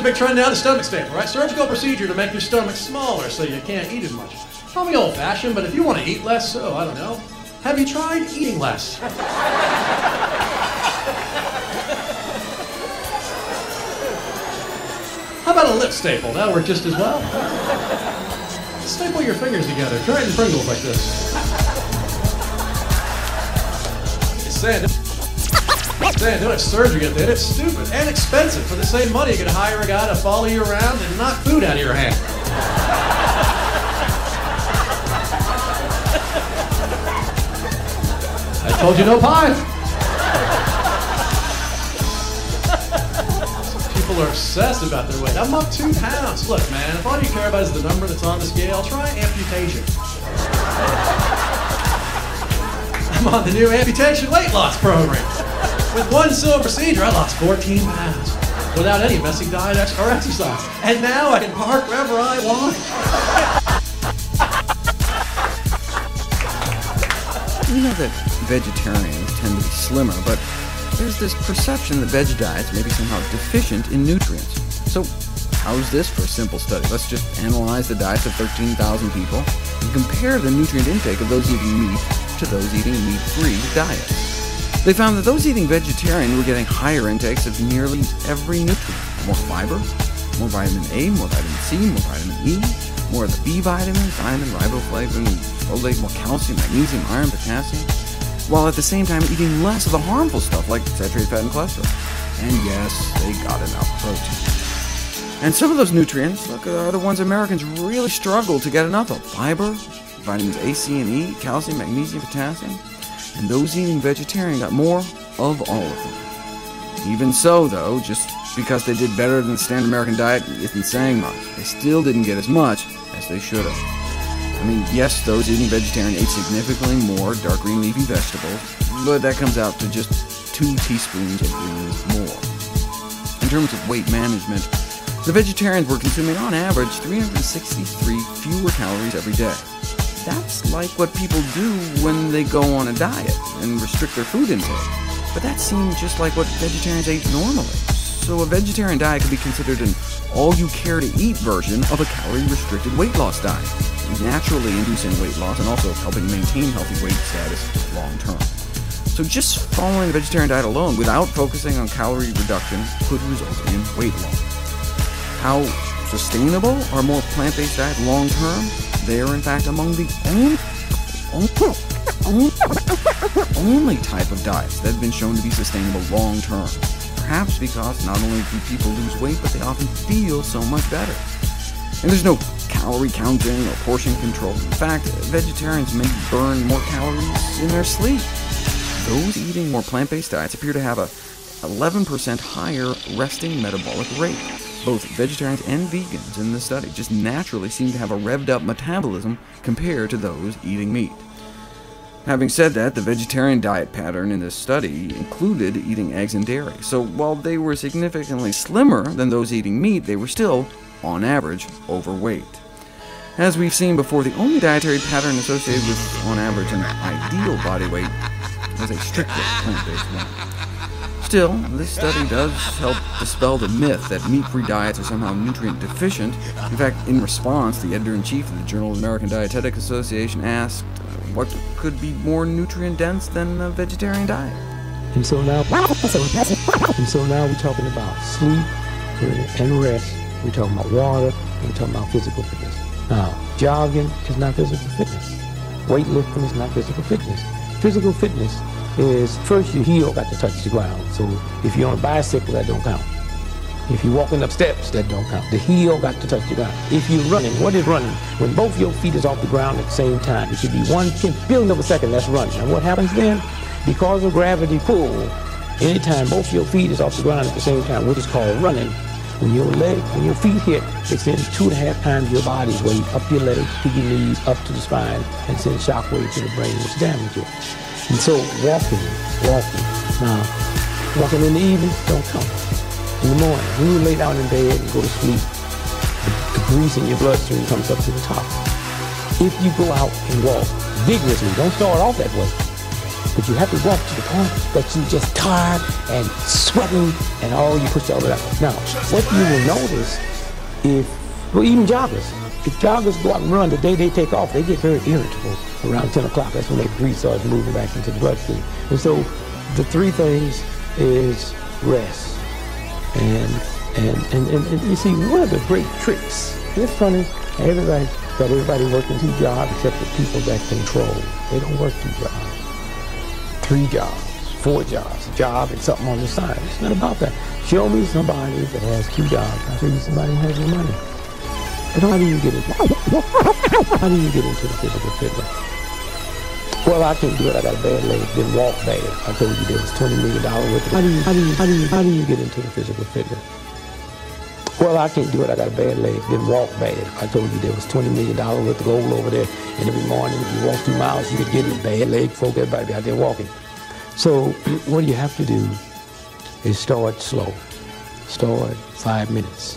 big trend now, the stomach staple, right? Surgical procedure to make your stomach smaller so you can't eat as much. Probably old-fashioned, but if you want to eat less, so I don't know. Have you tried eating less? How about a lip staple? That'll work just as well. Staple your fingers together. Try it in Pringles like this. Saying doing surgery at the end, it's stupid and expensive. For the same money, you could hire a guy to follow you around and knock food out of your hand. I told you no pie. People are obsessed about their weight. I'm up 2 pounds. Look, man, if all you care about is the number that's on the scale, try amputation. I'm on the new amputation weight loss program. With one simple procedure, I lost 14 pounds without any messy diet or exercise. And now I can park wherever I want. We know that vegetarians tend to be slimmer, but there's this perception that veg diets may be somehow deficient in nutrients. So how's this for a simple study? Let's just analyze the diets of 13,000 people and compare the nutrient intake of those eating meat to those eating meat-free diets. They found that those eating vegetarian were getting higher intakes of nearly every nutrient. More fiber, more vitamin A, more vitamin C, more vitamin E, more of the B vitamins, thiamine, riboflavin, folate, more calcium, magnesium, iron, potassium, while at the same time eating less of the harmful stuff like saturated fat and cholesterol. And yes, they got enough protein. And some of those nutrients, look, are the ones Americans really struggle to get enough of. Fiber, vitamins A, C, and E, calcium, magnesium, potassium. And those eating vegetarian got more of all of them. Even so, though, just because they did better than the standard American diet isn't saying much. They still didn't get as much as they should have. I mean, yes, those eating vegetarian ate significantly more dark green leafy vegetables, but that comes out to just 2 teaspoons of greens more. In terms of weight management, the vegetarians were consuming on average 363 fewer calories every day. That's like what people do when they go on a diet and restrict their food intake. But that seemed just like what vegetarians ate normally. So a vegetarian diet could be considered an all-you-care-to-eat version of a calorie-restricted weight loss diet, naturally inducing weight loss and also helping maintain healthy weight status long-term. So just following the vegetarian diet alone without focusing on calorie reduction could result in weight loss. How sustainable are more plant-based diets long-term? They are, in fact, among the only type of diets that have been shown to be sustainable long-term. Perhaps because not only do people lose weight, but they often feel so much better. And there's no calorie counting or portion control. In fact, vegetarians may burn more calories in their sleep. Those eating more plant-based diets appear to have a 11% higher resting metabolic rate. Both vegetarians and vegans in the study just naturally seem to have a revved-up metabolism compared to those eating meat. Having said that, the vegetarian diet pattern in this study included eating eggs and dairy, so while they were significantly slimmer than those eating meat, they were still, on average, overweight. As we've seen before, the only dietary pattern associated with, on average, an ideal body weight is a strictly plant-based one. Still, this study does help dispel the myth that meat-free diets are somehow nutrient deficient. In fact, in response, the editor-in-chief of the Journal of the American Dietetic Association asked, what could be more nutrient-dense than a vegetarian diet? And so now we're talking about sleep and rest. We're talking about water. And we're talking about physical fitness. Now, jogging is not physical fitness. Weightlifting is not physical fitness. Physical fitness is first your heel got to touch the ground. So if you're on a bicycle, that don't count. If you're walking up steps, that don't count. The heel got to touch the ground. If you're running, what is running? When both your feet is off the ground at the same time. It should be 1/10 of a second, that's running. And what happens then? Because of gravity pull, anytime both your feet is off the ground at the same time, which is called running, when your feet hit, it sends 2.5 times your body's weight up your legs, to your knees, up to the spine, and sends shockwave to the brain, which damages you. And so walking. Now, walking in the evening, don't count. In the morning, when you lay down in bed and go to sleep, the grease in your bloodstream comes up to the top. If you go out and walk vigorously, don't start off that way. But you have to walk to the point that you're just tired and sweating and all you push all it out. Now, what you will notice well, even joggers, if joggers go out and run the day they take off, they get very irritable around 10 o'clock. That's when their grease starts moving back into the bloodstream. And so the three things is rest. And you see, one of the great tricks, and it's funny, everybody working 2 jobs except the people that control. They don't work 2 jobs, 3 jobs, 4 jobs, a job and something on the side. It's not about that. Show me somebody that has 2 jobs. I'll show you somebody who has the money. But how do you get into the physical fitness? Well, I can't do it. I got a bad leg. Didn't walk bad. I told you there was $20 million worth of. How do you get into the physical fitness? Well, I can't do it. I got a bad leg. Didn't walk bad. I told you there was $20 million worth of gold over there. And every morning, if you walk 2 miles, you could get it. Bad leg folk, everybody be out there walking. So what you have to do is start slow. Start 5 minutes.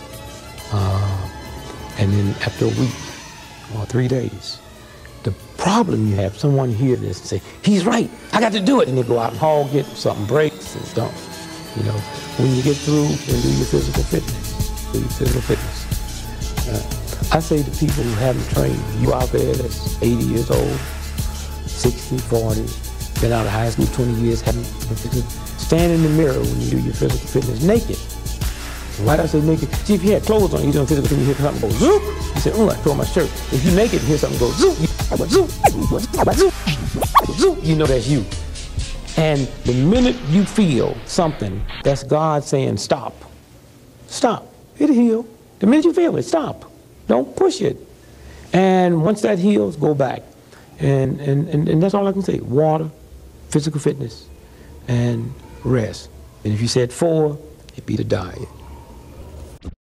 And then after a week or 3 days, the problem you have, someone hear this and say, he's right, I got to do it. And they go out and hog it, something breaks and dump. You know, when you get through and do your physical fitness, I say to people who haven't trained, you out there that's 80 years old, 60, 40, been out of high school 20 years, haven't stand in the mirror when you do your physical fitness naked. Why do I say naked? See, if you had clothes on, you're doing physical fitness, you hear something go zoop. You say, I throw my shirt. If you're naked, you hear something go zoop. Zoop. You know that's you. And the minute you feel something, that's God saying stop. Stop. It'll heal. The minute you feel it, stop. Don't push it. And once that heals, go back. And that's all I can say. Water, physical fitness, and rest. And if you said 4, it'd be the diet.